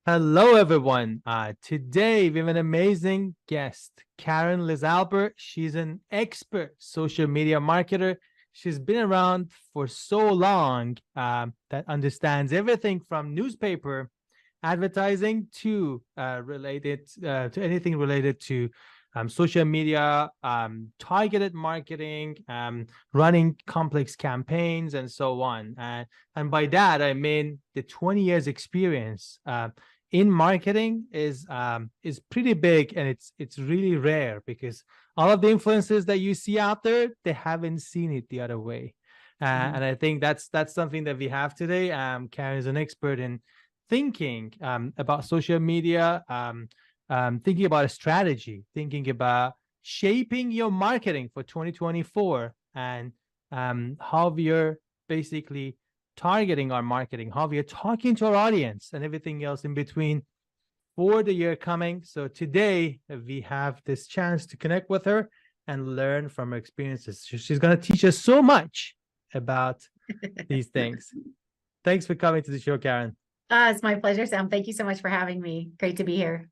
Hello, everyone. Today we have an amazing guest, Karen Lizalbert. She's an expert social media marketer. She's been around for so long that understands everything from newspaper advertising to anything related to social media, targeted marketing, running complex campaigns, and so on. And by that I mean the 20 years experience in marketing is pretty big, and it's really rare because all of the influencers that you see out there, they haven't seen it the other way. And I think that's something that we have today. Karen is an expert in thinking about social media, thinking about a strategy, thinking about shaping your marketing for 2024, and how we are basically targeting our marketing, how we are talking to our audience, and everything else in between for the year coming. So today we have this chance to connect with her and learn from her experiences. She's going to teach us so much about these things. Thanks for coming to the show, Karen. It's my pleasure, Sam. Thank you so much for having me. Great to be here.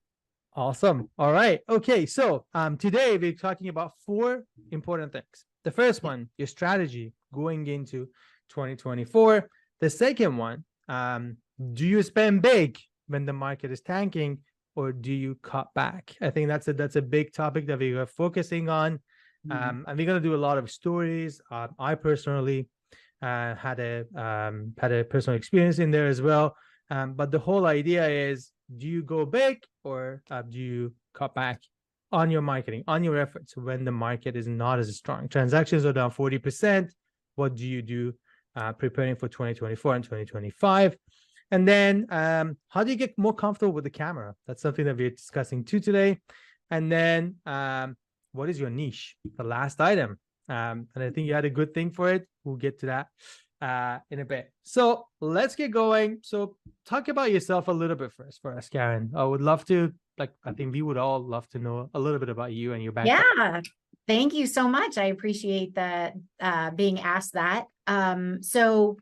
Awesome. All right. Okay. So today we're talking about four important things. The first one, your strategy going into 2024. The second one, do you spend big when the market is tanking, or do you cut back? I think that's a big topic that we are focusing on. And we're gonna do a lot of stories. I personally had a personal experience in there as well. But the whole idea is, do you go big, or do you cut back on your marketing, on your efforts when the market is not as strong? Transactions are down 40%. What do you do preparing for 2024 and 2025? And then how do you get more comfortable with the camera? That's something that we're discussing too today. And then what is your niche? The last item. And I think you had a good thing for it. We'll get to that in a bit. So let's get going. So talk about yourself a little bit first for us, Karen. I would love to, I think we would all love to know a little bit about you and your background. Yeah, thank you so much. I appreciate that being asked that. So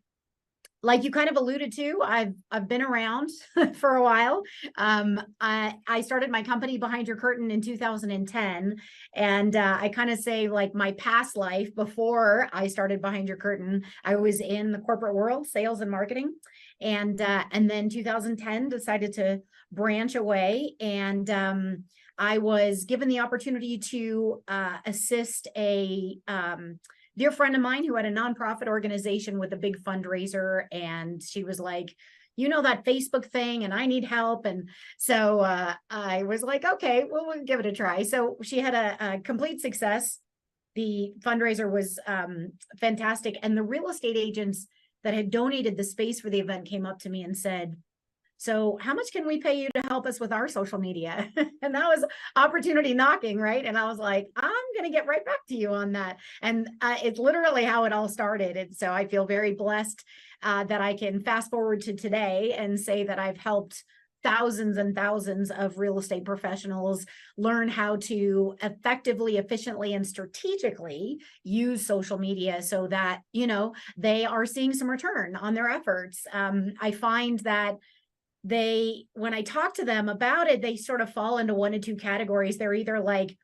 like you kind of alluded to, I've been around for a while. I started my company Behind Your Curtain in 2010, and I kind of say, like, my past life before I started Behind Your Curtain, I was in the corporate world, sales and marketing, and then 2010 decided to branch away, and I was given the opportunity to assist a dear friend of mine who had a nonprofit organization with a big fundraiser. And she was like, you know, that Facebook thing, and I need help. And so I was like, okay, well, we'll give it a try. So she had a complete success. The fundraiser was fantastic. And the real estate agents that had donated the space for the event came up to me and said, so how much can we pay you to help us with our social media? And that was opportunity knocking, right? And I was like, I'm going to get right back to you on that. And it's literally how it all started. And so I feel very blessed that I can fast forward to today and say that I've helped thousands and thousands of real estate professionals learn how to effectively, efficiently, and strategically use social media so that, you know, they are seeing some return on their efforts. I find that when I talk to them about it, they sort of fall into one of two categories. They're either like,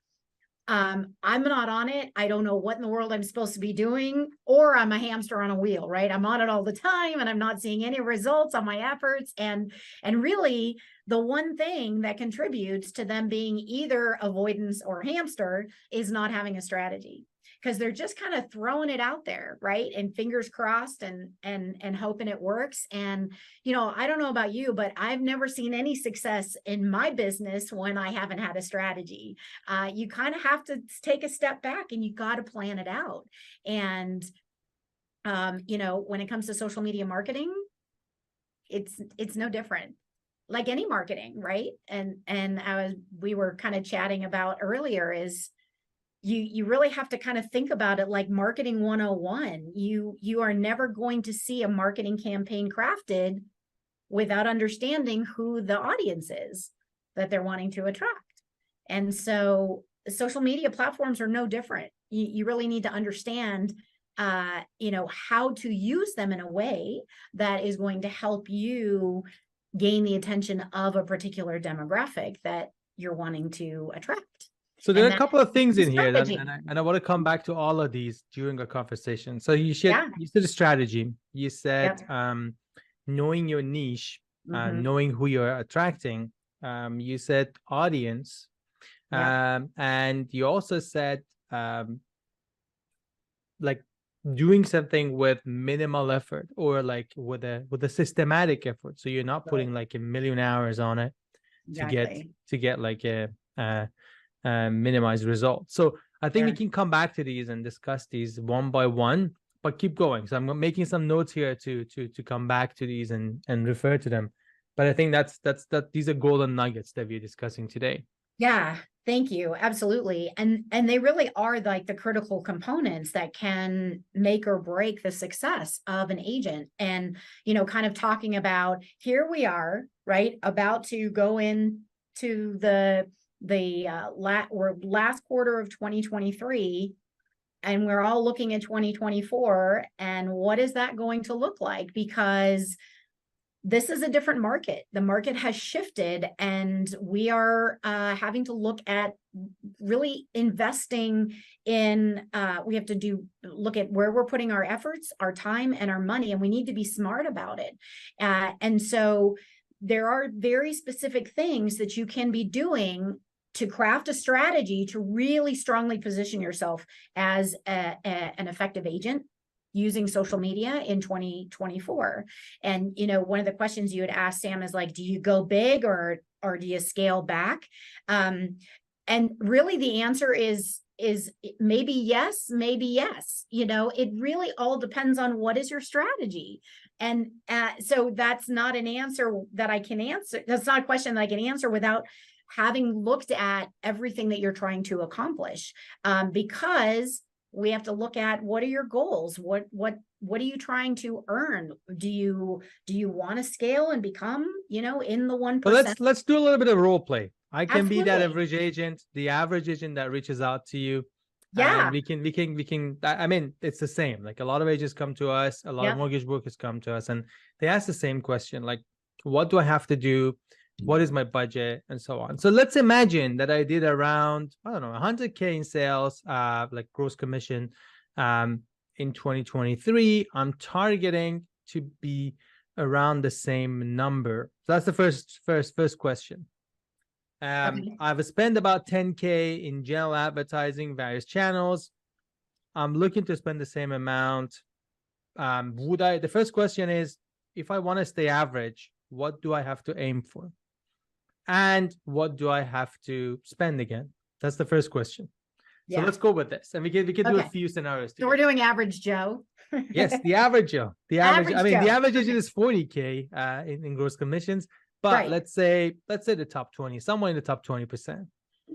I'm not on it, I don't know what in the world I'm supposed to be doing, or I'm a hamster on a wheel, right? I'm on it all the time and I'm not seeing any results on my efforts. And really, the one thing that contributes to them being either avoidance or hamster is not having a strategy, because they're just kind of throwing it out there, right? And fingers crossed and hoping it works. And, you know, I don't know about you, but I've never seen any success in my business when I haven't had a strategy. You kind of have to take a step back and you got to plan it out. And, you know, when it comes to social media marketing, it's no different. Like any marketing, right? And we were kind of chatting about earlier is, you really have to kind of think about it like marketing 101. You are never going to see a marketing campaign crafted without understanding who the audience is that they're wanting to attract. And so social media platforms are no different. You really need to understand you know, how to use them in a way that is going to help you gain the attention of a particular demographic that you're wanting to attract. So there And are a that couple of things is in here, strategy. and I want to come back to all of these during our conversation. So you Yeah. said a strategy. You said Yep. knowing your niche, Mm-hmm. knowing who you're attracting. You said audience, Yep. and you also said like doing something with minimal effort, or like with a systematic effort. So you're not Right. putting like a million hours on it Exactly. to get like a minimize results. So I think we Yeah. can come back to these and discuss these one by one, but keep going. So I'm making some notes here to come back to these and refer to them. But I think that these are golden nuggets that we're discussing today. Yeah, thank you. Absolutely. And they really are like the critical components that can make or break the success of an agent. And, kind of talking about here we are, right, about to go in to last quarter of 2023, and we're all looking at 2024, and what is that going to look like? Because this is a different market. The market has shifted, and we are having to look at really investing in. We have to look at where we're putting our efforts, our time, and our money, and we need to be smart about it. And so there are very specific things that you can be doing to craft a strategy to really strongly position yourself as an effective agent using social media in 2024. And one of the questions you had asked, Sam, is like, do you go big or do you scale back? And really the answer is maybe yes, maybe yes. It really all depends on what is your strategy. And so that's not an answer that I can answer. That's not a question that I can answer without having looked at everything that you're trying to accomplish, because we have to look at what are your goals, what are you trying to earn? Do you want to scale and become in the 1%? But let's do a little bit of role play. I can be that Absolutely. average agent, the average agent that reaches out to you, and Yeah. we can. I mean, it's the same. Like a lot of agents come to us, a lot of Yep. mortgage brokers come to us, and they ask the same question, like, what do I have to do? What is my budget, and so on. So let's imagine that I did around, I don't know, 100K in sales, like gross commission, in 2023. I'm targeting to be around the same number. So that's the first question. Okay. I've spent about 10K in general advertising, various channels. I'm looking to spend the same amount. The first question is, if I want to stay average, what do I have to aim for? And what do I have to spend again? That's the first question. So Yeah. let's go with this. And we can do a Okay. few scenarios So we're together. doing average Joe. Yes, the average, Joe. The Average I mean, the Joe. average agent is 40K in gross commissions, but Right. let's say the top 20, somewhere in the top 20%.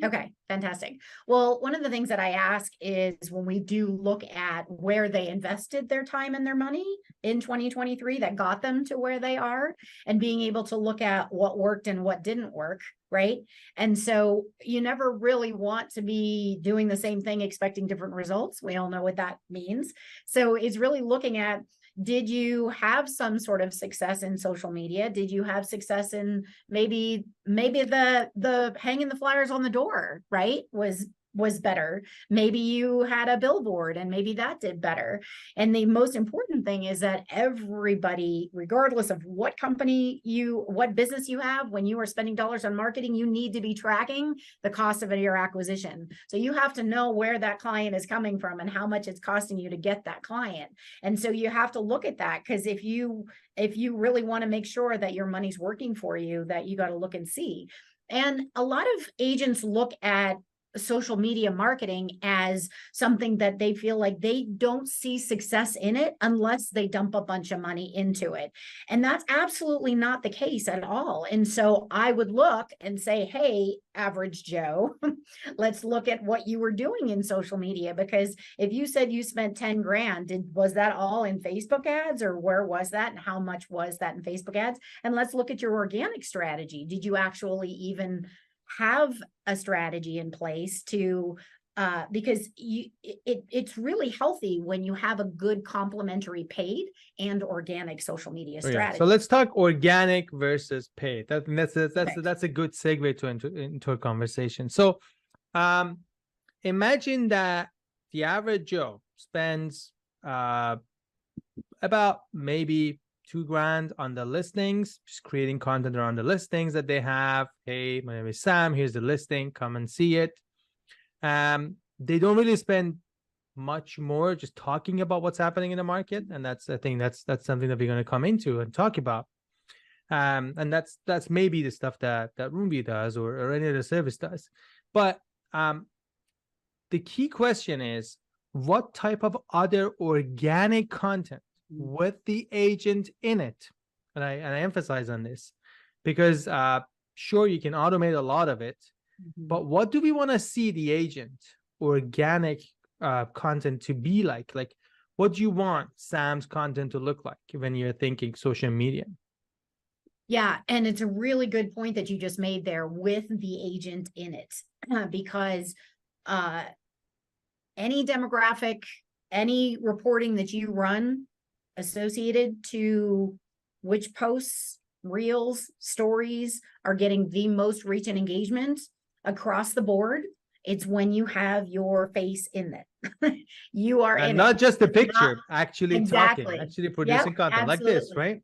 Okay, fantastic. Well, one of the things that I ask is when we do look at where they invested their time and their money in 2023 that got them to where they are, and being able to look at what worked and what didn't work, right? And so you never really want to be doing the same thing expecting different results. We all know what that means. So it's really looking at, did you have some sort of success in social media? Did you have success in maybe the hanging the flyers on the door, right? Was better. Maybe you had a billboard and maybe that did better. And the most important thing is that everybody, regardless of what business you have, when you are spending dollars on marketing, you need to be tracking the cost of your acquisition. So you have to know where that client is coming from and how much it's costing you to get that client. And so you have to look at that, because if you really want to make sure that your money's working for you, that you got to look and see. And a lot of agents look at social media marketing as something that they feel like they don't see success in it unless they dump a bunch of money into it. And that's absolutely not the case at all. And so I would look and say, hey, average Joe, let's look at what you were doing in social media. Because if you said you spent 10 grand, was that all in Facebook ads, or where was that? And how much was that in Facebook ads? And let's look at your organic strategy. Did you actually even have a strategy in place to because it's really healthy when you have a good complementary paid and organic social media Yeah. strategy. So let's talk organic versus paid. That's Okay. a good segue into a conversation. So, imagine that the average Joe spends about maybe $2,000 on the listings, just creating content around the listings that they have. Hey, my name is Sam. Here's the listing. Come and see it. They don't really spend much more just talking about what's happening in the market, and I think that's something that we're going to come into and talk about. And that's maybe the stuff that roomvu does, or any other service does. But the key question is, what type of other organic content with the agent in it? And I emphasize on this because sure, you can automate a lot of it, but what do we want to see the agent organic content to be like? Like, what do you want Sam's content to look like when you're thinking social media? Yeah, and it's a really good point that you just made there with the agent in it, because any demographic, any reporting that you run associated to which posts, reels, stories are getting the most reach and engagement across the board, it's when you have your face in it. You are And in not it. just the It's not- picture, actually talking, Exactly. actually Yep, producing content like this, absolutely. right?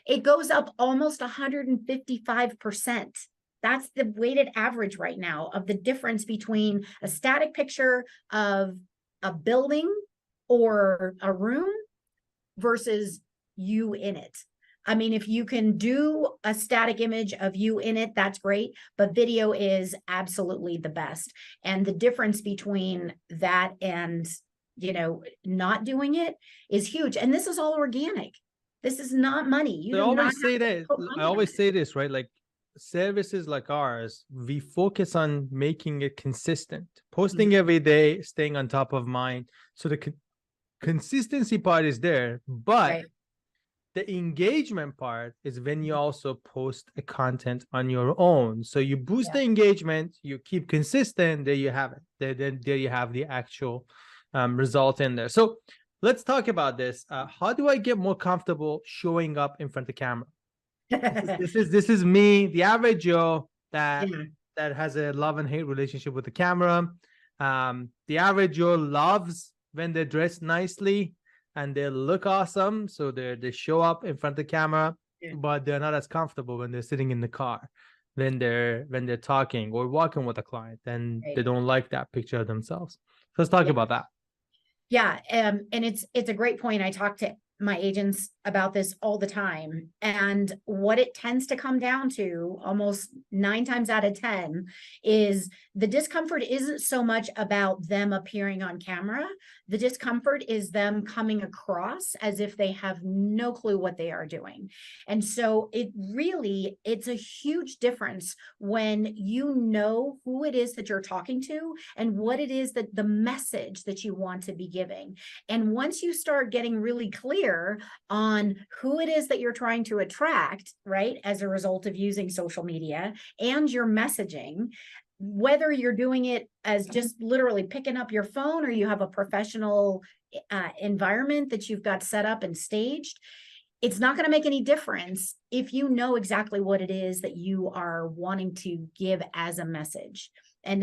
It goes up almost 155%. That's the weighted average right now of the difference between a static picture of a building or a room versus you in it. I mean, if you can do a static image of you in it, that's great, but video is absolutely the best. And the difference between that and, not doing it is huge. And this is all organic. This is not money. You I do not always have say to that. put I money on always it. say this, right? Like, services like ours, we focus on making it consistent, posting every day, staying on top of mind. So the consistency part is there, but Right. the engagement part is when you also post a content on your own. So you boost the engagement, you keep consistent, there you have it. There you have the actual result in there. So let's talk about this. How do I get more comfortable showing up in front of the camera? This is me, the average Joe that has a love and hate relationship with the camera. The average Joe loves when they're dressed nicely and they look awesome, so they show up in front of the camera, but they're not as comfortable when they're sitting in the car, when they're talking or walking with a client, and they don't like that picture of themselves. So let's talk about that. Yeah, and it's a great point. I talk to my agents about this all the time, and what it tends to come down to almost 9 times out of 10 is the discomfort isn't so much about them appearing on camera. The discomfort is them coming across as if they have no clue what they are doing. And so it's a huge difference when you know who it is that you're talking to and what it is that the message that you want to be giving. And once you start getting really clear on who it is that you're trying to attract, right, as a result of using social media and your messaging, whether you're doing it as just literally picking up your phone or you have a professional environment that you've got set up and staged, it's not going to make any difference if you know exactly what it is that you are wanting to give as a message. And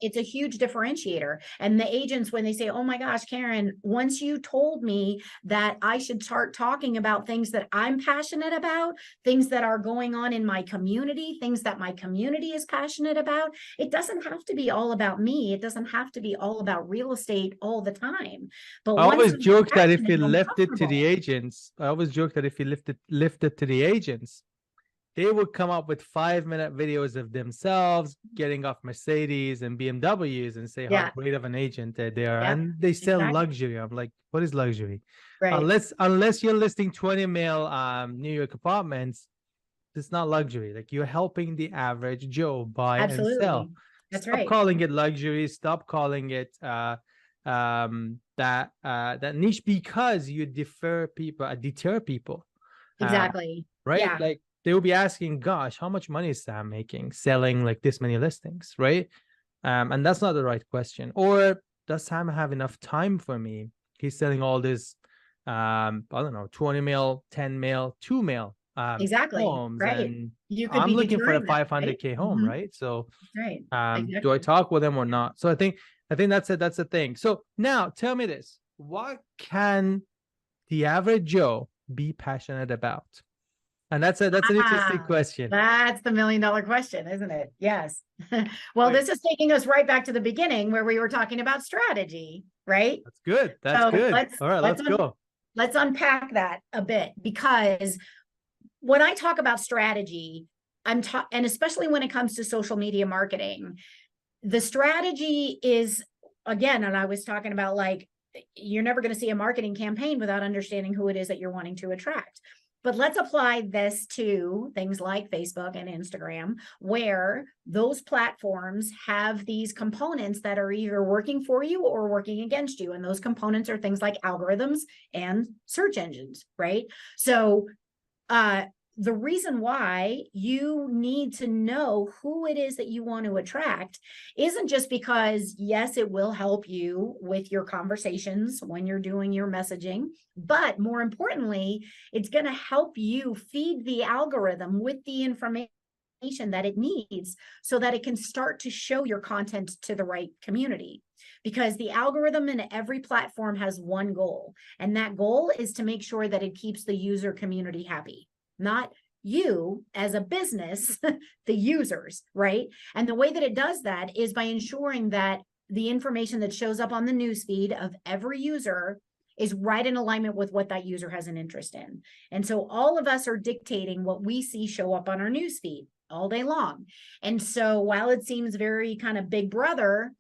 it's a huge differentiator. And the agents, when they say, oh my gosh, Karen, once you told me that I should start talking about things that I'm passionate about, things that are going on in my community, things that my community is passionate about, it doesn't have to be all about me. It doesn't have to be all about real estate all the time. But I once always I'm joke that if passionate, you I'm left it to the comfortable. agents, to the agents, they would come up with 5-minute videos of themselves getting off Mercedes and BMWs and say how great of an agent they are. Yep, And they sell exactly. luxury. I'm like, what is luxury? Right. Unless you're listing 20 mil New York apartments, it's not luxury. Like, you're helping the average Joe buy and sell. Absolutely. That's Stop right. calling it luxury. Stop calling it that niche, because you deter people. Exactly. Right? Yeah. Like, they will be asking, gosh, how much money is Sam making selling like this many listings, right? And that's not the right question. Or does Sam have enough time for me? He's selling all this, I don't know, 20 mil, 10 mil, 2 mil Exactly. homes, Right. and You could I'm be looking for a deterring that, right? 500K home, Mhm. right? So Right. do I Exactly. talk with them or not? So I think that's it. That's the thing. So now tell me this: what can the average Joe be passionate about? And that's an interesting Ah, question. that's the $1 million question, isn't it? Yes. Well, Wait, this is taking us right back to the beginning where we were talking about strategy, right? that's good. That's So good. All right, let's go. let's unpack that a bit, because when I talk about strategy, and especially when it comes to social media marketing, the strategy is, again, and I was talking about, like, you're never going to see a marketing campaign without understanding who it is that you're wanting to attract. But let's apply this to things like Facebook and Instagram, where those platforms have these components that are either working for you or working against you. And those components are things like algorithms and search engines, right? So the reason why you need to know who it is that you want to attract isn't just because, yes, it will help you with your conversations when you're doing your messaging, but more importantly, it's going to help you feed the algorithm with the information that it needs so that it can start to show your content to the right community. Because the algorithm in every platform has one goal, and that goal is to make sure that it keeps the user community happy, not you as a business, the users, right? And the way that it does that is by ensuring that the information that shows up on the newsfeed of every user is right in alignment with what that user has an interest in. And so all of us are dictating what we see show up on our newsfeed all day long. And so while it seems very kind of big brother,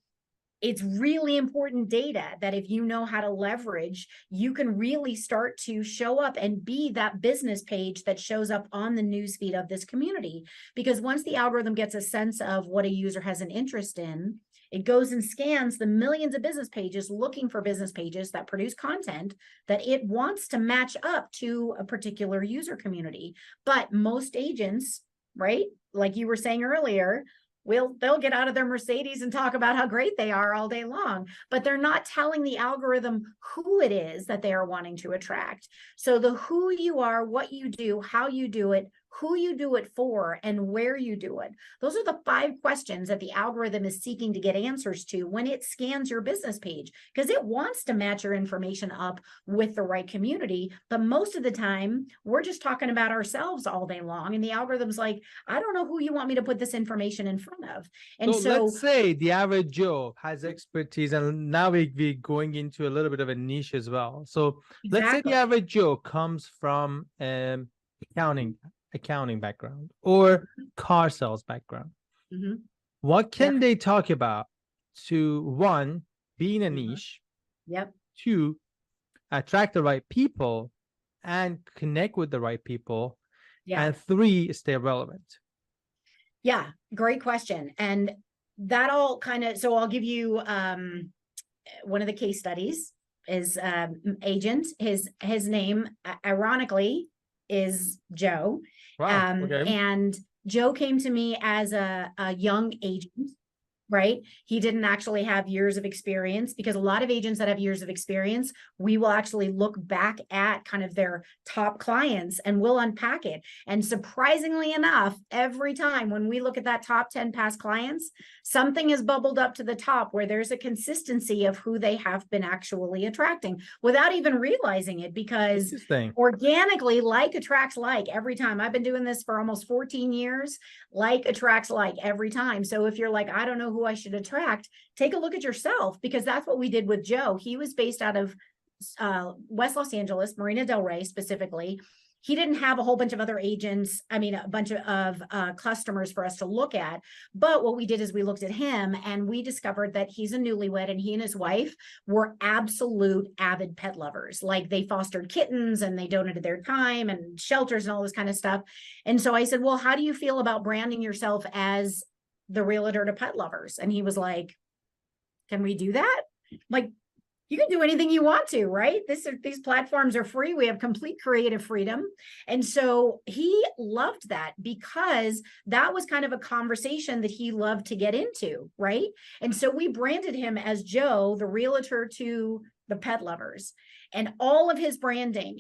it's really important data that if you know how to leverage, you can really start to show up and be that business page that shows up on the newsfeed of this community. Because once the algorithm gets a sense of what a user has an interest in, it goes and scans the millions of business pages looking for business pages that produce content that it wants to match up to a particular user community. But most agents, right, like you were saying earlier, they'll get out of their Mercedes and talk about how great they are all day long, but they're not telling the algorithm who it is that they are wanting to attract. So the who you are, what you do, how you do it, who you do it for, and where you do it. Those are the 5 questions that the algorithm is seeking to get answers to when it scans your business page, because it wants to match your information up with the right community. But most of the time, we're just talking about ourselves all day long. And the algorithm's like, I don't know who you want me to put this information in front of. And So let's so, say the average Joe has expertise, and now we're going into a little bit of a niche as well. So let's say the exactly. average Joe comes from accounting accounting background or car sales background. Mhm. What Yep. can they talk about to, one, be in a niche, Yep. 2, attract the right people and connect with the right people, Yeah. and 3, stay relevant? Yeah. Great question. And that all kind of, so I'll give you one of the case studies is agent. His name, ironically, is Joe. Wow. Okay. And Joe came to me as a young agent, right? He didn't actually have years of experience, because a lot of agents that have years of experience, we will actually look back at kind of their top clients and we'll unpack it. And surprisingly enough, every time when we look at that top 10 past clients, something is bubbled up to the top where there's a consistency of who they have been actually attracting without even realizing it, because Interesting. organically, like attracts like every time. I've been doing this for almost 14 years. Like attracts like every time. So if you're like, I don't know who I should attract, take a look at yourself, because that's what we did with Joe. He was based out of West Los Angeles, Marina Del Rey specifically. He didn't have a whole bunch of other agents, I mean, a bunch of customers for us to look at. But what we did is we looked at him and we discovered that he's a newlywed, and he and his wife were absolute avid pet lovers. Like, they fostered kittens and they donated their time and shelters and all this kind of stuff. And so I said, well, how do you feel about branding yourself as the realtor to pet lovers? And he was like, can we do that? Like, you can do anything you want to, right? These platforms are free. We have complete creative freedom. And so he loved that because that was kind of a conversation that he loved to get into, right? And so we branded him as Joe, the realtor to the pet lovers. And all of his branding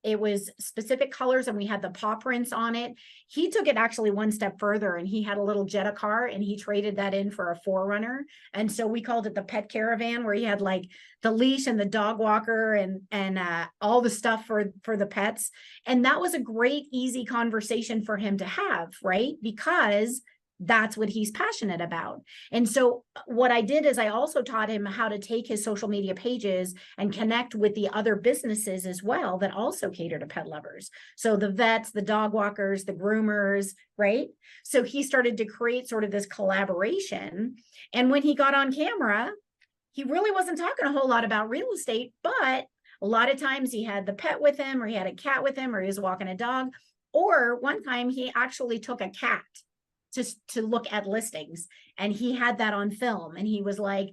it was specific colors, and we had the paw prints on it. He took it actually one step further, and he had a little Jetta car, and he traded that in for a 4Runner. And so we called it the pet caravan, where he had like the leash and the dog walker and all the stuff for the pets. And that was a great, easy conversation for him to have, right? Because that's what he's passionate about. And so what I did is I also taught him how to take his social media pages and connect with the other businesses as well that also cater to pet lovers. So the vets, the dog walkers, the groomers, right? So he started to create sort of this collaboration. And when he got on camera, he really wasn't talking a whole lot about real estate, but a lot of times he had the pet with him, or he had a cat with him, or he was walking a dog. Or one time he actually took a cat to look at listings, and he had that on film, and he was like,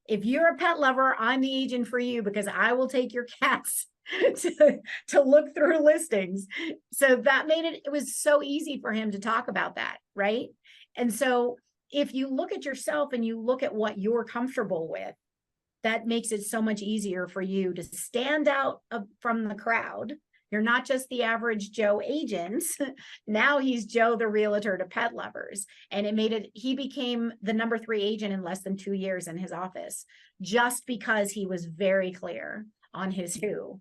if you're a pet lover, I'm the agent for you, because I will take your cats to look through listings. So that made it was so easy for him to talk about that, right? And so if you look at yourself and you look at what you're comfortable with, that makes it so much easier for you to stand out from the crowd. You're not just the average Joe agent. Now he's Joe, the realtor to pet lovers. And he became the number 3 agent in less than 2 years in his office, just because he was very clear on his who.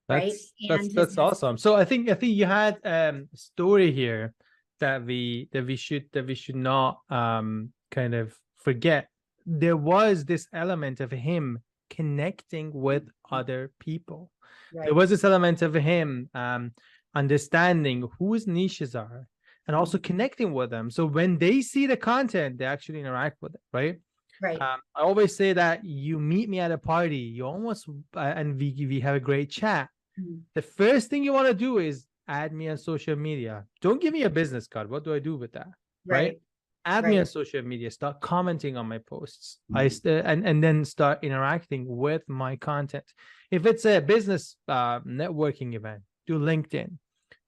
Right. That's awesome. So I think you had a story here that we should not kind of forget. There was this element of him connecting with other people. Right. There was this element of him understanding whose niches are and also connecting with them. So when they see the content, they actually interact with it, right? Right. I always say that you meet me at a party, you almost and we have a great chat. The first thing you want to do is add me on social media. Don't give me a business card. What do I do with that? Right? Add me on social media. Start commenting on my posts. And then start interacting with my content. If it's a business networking event, do LinkedIn.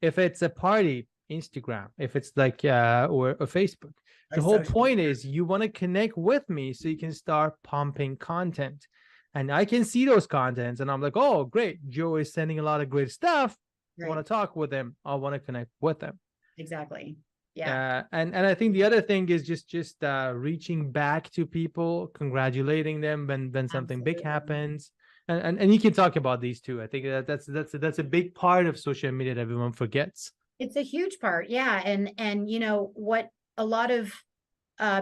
If it's a party, Instagram. If it's like or Facebook. The whole point is you want to connect with me so you can start pumping content. And I can see those contents and I'm like, oh, great. Joe is sending a lot of great stuff. I want to talk with them. I want to connect with them. Exactly. Yeah. And I think the other thing is just reaching back to people, congratulating them when something big happens. And you can talk about these too. I think that's a big part of social media that everyone forgets. It's a huge part. Yeah. And you know what a lot of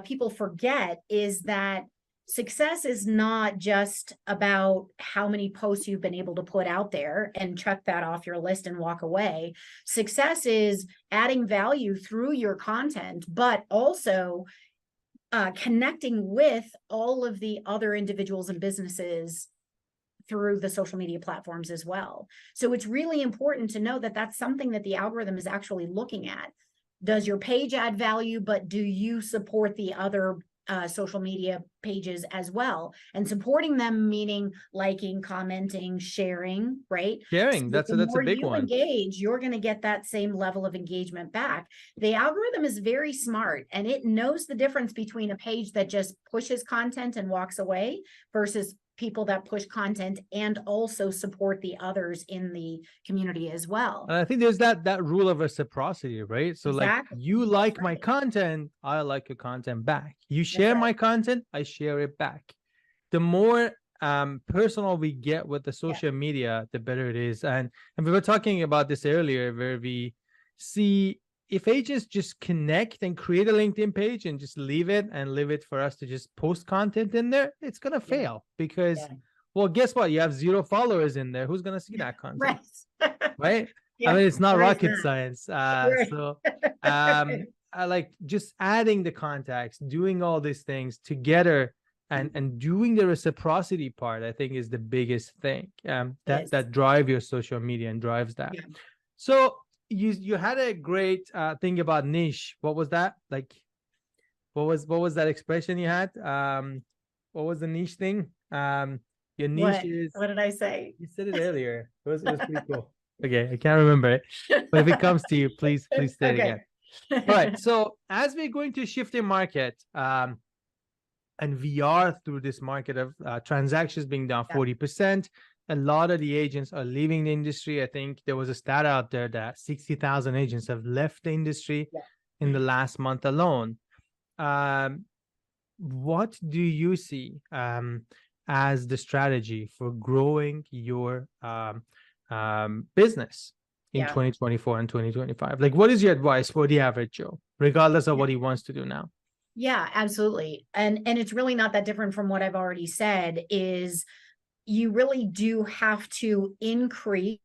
people forget is that success is not just about how many posts you've been able to put out there and check that off your list and walk away. Success is adding value through your content, but also connecting with all of the other individuals and businesses through the social media platforms as well. So it's really important to know that that's something that the algorithm is actually looking at. Does your page add value, but do you support the other social media pages as well? And supporting them meaning liking, commenting, sharing, right? Sharing, so that's a big one. Engage, you're going to get that same level of engagement back. The algorithm is very smart, and it knows the difference between a page that just pushes content and walks away versus people that push content and also support the others in the community as well. And I think there's that rule of reciprocity, right? So exactly. Like you like my content, I like your content back. You share my content, I share it back. The more personal we get with the social media, the better it is. And we were talking about this earlier, where we see if agents just connect and create a LinkedIn page and just leave it for us to just post content in there, it's going to fail because, well, guess what? You have 0 followers in there. Who's going to see that content? Right? I mean, it's not rocket science. So I like just adding the contacts, doing all these things together and doing the reciprocity part, I think is the biggest thing that drive your social media and drives that. So you had a great thing about niche. What was that? Like, what was that expression you had? What was the niche thing? You Your niche is, What did I say? you said it earlier. It was pretty cool. Okay, I can't remember it. But if it comes to you, please say it Okay. again. All right. So as we're going to shift the market, and we are through this market of transactions being down Yeah. 40%. A lot of the agents are leaving the industry. I think there was a stat out there that 60,000 agents have left the industry Yeah. in the last month alone. What do you see as the strategy for growing your business in Yeah. 2024 and 2025? Like, what is your advice for the average Joe, regardless of what he wants to do now? Yeah, absolutely. And it's really not that different from what I've already said, is you really do have to increase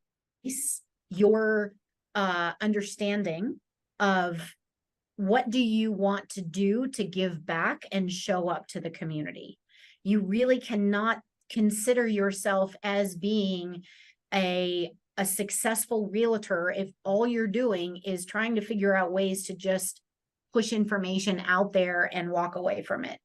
your understanding of what do you want to do to give back and show up to the community. You really cannot consider yourself as being a successful realtor if all you're doing is trying to figure out ways to just push information out there and walk away from it.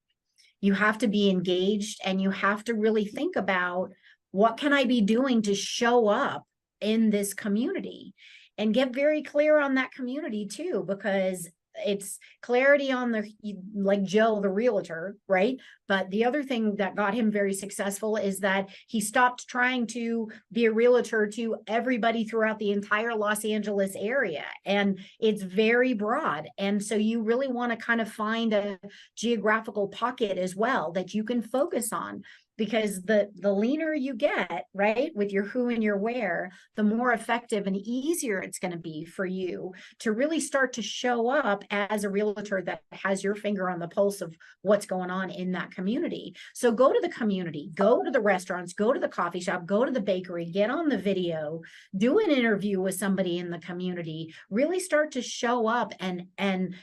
You have to be engaged, and you have to really think about, what can I be doing to show up in this community, and get very clear on that community too, because it's clarity on the, like Joe, the realtor, right? But the other thing that got him very successful is that he stopped trying to be a realtor to everybody throughout the entire Los Angeles area. And it's very broad. And so you really want to kind of find a geographical pocket as well that you can focus on, because the leaner you get, right, with your who and your where, the more effective and easier it's going to be for you to really start to show up as a realtor that has your finger on the pulse of what's going on in that community. So go to the community, go to the restaurants, go to the coffee shop, go to the bakery, get on the video, do an interview with somebody in the community, really start to show up, and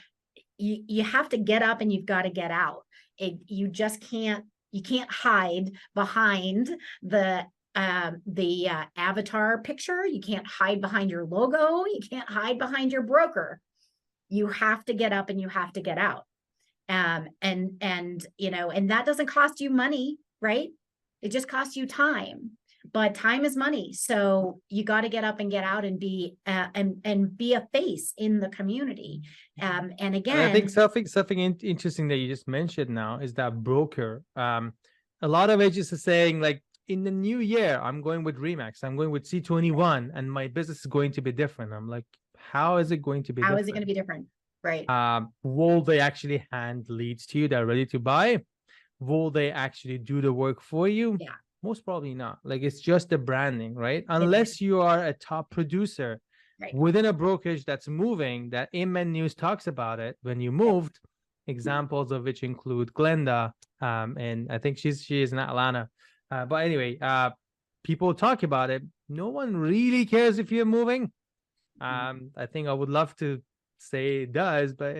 you have to get up and you've got to get out. You just can't, you can't hide behind the avatar picture. You can't hide behind your logo. You can't hide behind your broker. You have to get up and you have to get out. And you know, and that doesn't cost you money, right? It just costs you time. But time is money, so you got to get up and get out and be be a face in the community. And again, I think something interesting that you just mentioned now is that broker. A lot of agents are saying, like, in the new year, I'm going with Remax, I'm going with C21, and my business is going to be different. I'm like, how is it going to be how different? is it going to be different? Right. Will they actually hand leads to you that are ready to buy? Will they actually do the work for you? Yeah. Most probably not. Like, it's just the branding, right? Unless you are a top producer within a brokerage that's moving, that Inman News talks about it when you moved, examples of which include Glenda, and I think she is in Atlanta. But anyway, people talk about it. No one really cares if you're moving. I think I would love to say it does, but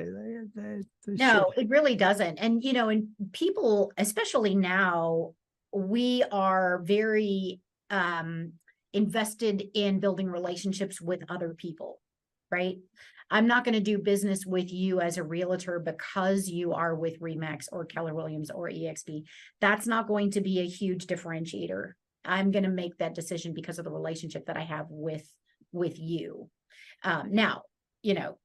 no, it really doesn't. And you know, and people, especially now, we are very invested in building relationships with other people, right? I'm not going to do business with you as a realtor because you are with Remax or Keller Williams or EXP. That's not going to be a huge differentiator. I'm going to make that decision because of the relationship that I have with you. Now, you know,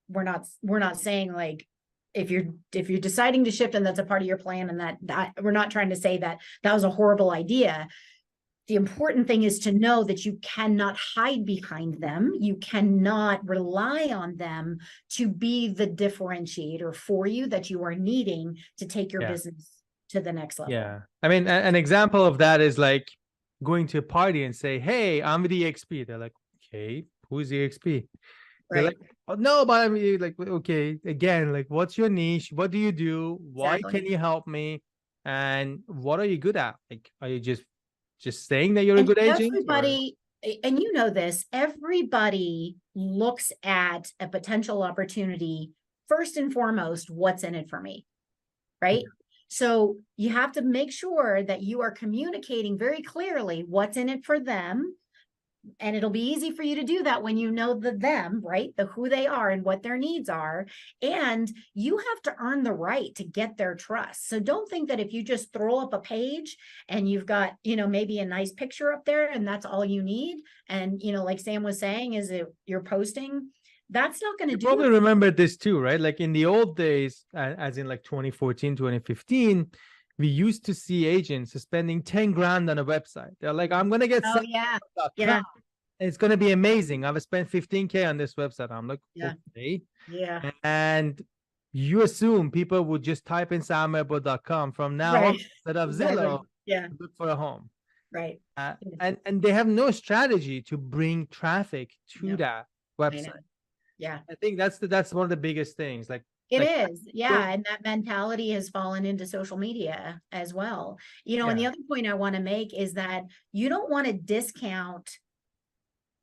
we're not saying, like, if you're deciding to shift and that's a part of your plan, and that we're not trying to say that was a horrible idea. The important thing is to know that you cannot hide behind them. You cannot rely on them to be the differentiator for you that you are needing to take your business to the next level. Yeah. I mean, an example of that is like going to a party and say, hey, I'm with EXP. They're like, okay, who's EXP? They're like, oh, no, but I mean, like, okay, again, like, what's your niche? What do you do? Why can you help me? And what are you good at? Like, are you just saying that you're a good agent? Everybody, and you know this, everybody looks at a potential opportunity first and foremost, what's in it for me, right? So you have to make sure that you are communicating very clearly what's in it for them, And it'll be easy for you to do that when you know the them, right? The who they are and what their needs are. And you have to earn the right to get their trust. So don't think that if you just throw up a page and you've got, maybe a nice picture up there and that's all you need. And, like Sam was saying, is it you're posting, that's not going to You do probably it. remember this too, right? Like in the old days, as in like 2014, 2015, we used to see agents spending 10 grand on a website. They're like, I'm going to get Oh, yeah. Yeah. it's going to be amazing. I've spent 15K on this website. I'm like, Yeah. okay. Yeah. And you assume people would just type in samwebo.com from now on Right. instead of Exactly. Zillow Yeah. to look for a home. Right. And they have no strategy to bring traffic to Yep. that I know. website. Yeah. I think that's one of the biggest things. It Like is. Yeah. And that mentality has fallen into social media as well. And the yeah. other point I want to make is that you don't want to discount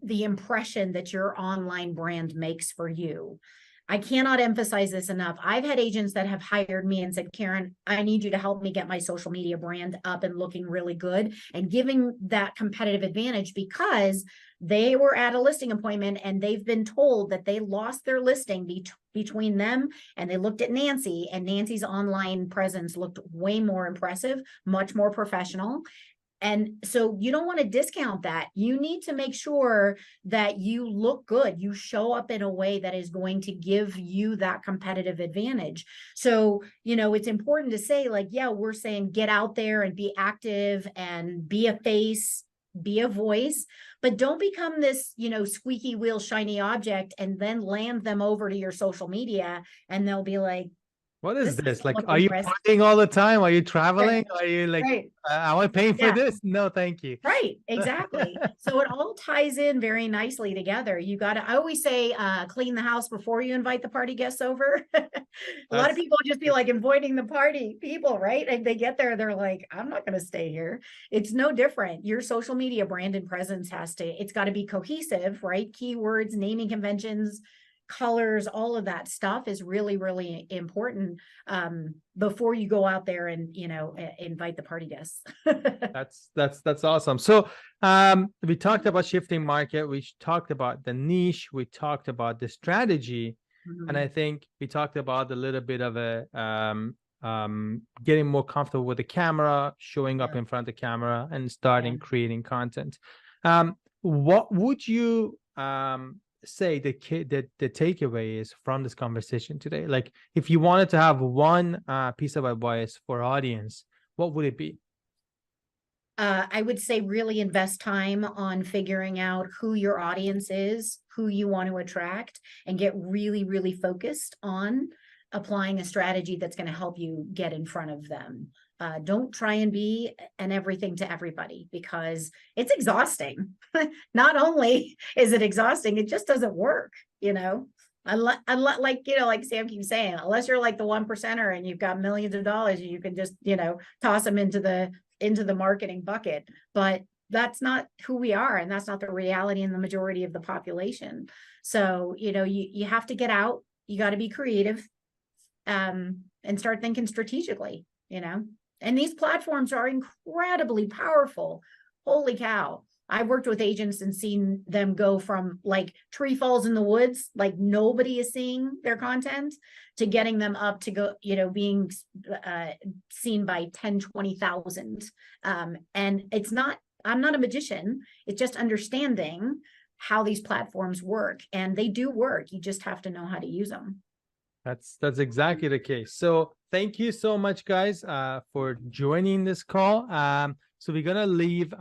the impression that your online brand makes for you. I cannot emphasize this enough. I've had agents that have hired me and said, Karen, I need you to help me get my social media brand up and looking really good and giving that competitive advantage because they were at a listing appointment and they've been told that they lost their listing between them, and they looked at Nancy, and Nancy's online presence looked way more impressive, much more professional. And so you don't want to discount that. You need to make sure that you look good. You show up in a way that is going to give you that competitive advantage. So, it's important to say, like, yeah, we're saying get out there and be active and be a face, be a voice, but don't become this, squeaky wheel, shiny object and then land them over to your social media. And they'll be like, What is this? Like, look are you impressive. partying all the time? Are you traveling? Right. Are you like, Right. am I paying for Yeah. this? No, thank you. Right, exactly. So it all ties in very nicely together. You got to, I always say, clean the house before you invite the party guests over. A lot of people just be like avoiding the party people, right? And they get there, they're like, I'm not going to stay here. It's no different. Your social media brand and presence it's got to be cohesive, right? Keywords, naming conventions, colors, all of that stuff is really, really important before you go out there and invite the party guests. That's awesome. So we talked about shifting market, we talked about the niche, we talked about the strategy, and I think we talked about a little bit of a getting more comfortable with the camera, showing up in front of the camera, and starting creating content. What would you say the takeaway is from this conversation today? Like, if you wanted to have one piece of advice for audience, what would it be? I would say really invest time on figuring out who your audience is, who you want to attract, and get really, really focused on applying a strategy that's going to help you get in front of them. Don't try and be an everything to everybody, because it's exhausting. Not only is it exhausting, it just doesn't work, Unless, like Sam keeps saying, unless you're like the 1%er and you've got millions of dollars, you can just, toss them into the marketing bucket. But that's not who we are, and that's not the reality in the majority of the population. So, you have to get out, you got to be creative, and start thinking strategically, and these platforms are incredibly powerful. Holy cow. I've worked with agents and seen them go from like tree falls in the woods, like nobody is seeing their content, to getting them up to go, being seen by 10, 20,000. And I'm not a magician. It's just understanding how these platforms work, and they do work. You just have to know how to use them. That's exactly the case. So thank you so much, guys, for joining this call. So we're gonna leave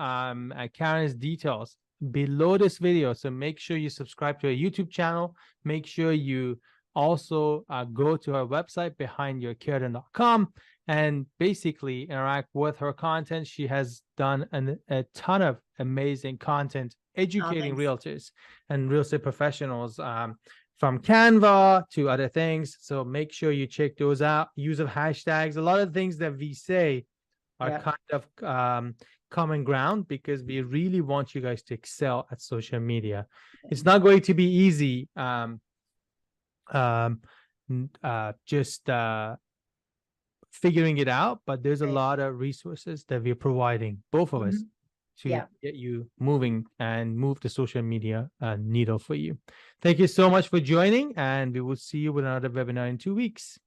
Karen's details below this video. So make sure you subscribe to her YouTube channel. Make sure you also go to her website, behindyourcurtain.com, and basically interact with her content. She has done a ton of amazing content educating realtors and real estate professionals, from Canva to other things. So make sure you check those out. Use of hashtags. A lot of things that we say are kind of common ground, because we really want you guys to excel at social media. It's not going to be easy. Just figuring it out, but there's a lot of resources that we're providing, both of us. to Yeah. get you moving and move the social media needle for you. Thank you so much for joining, and we will see you with another webinar in 2 weeks.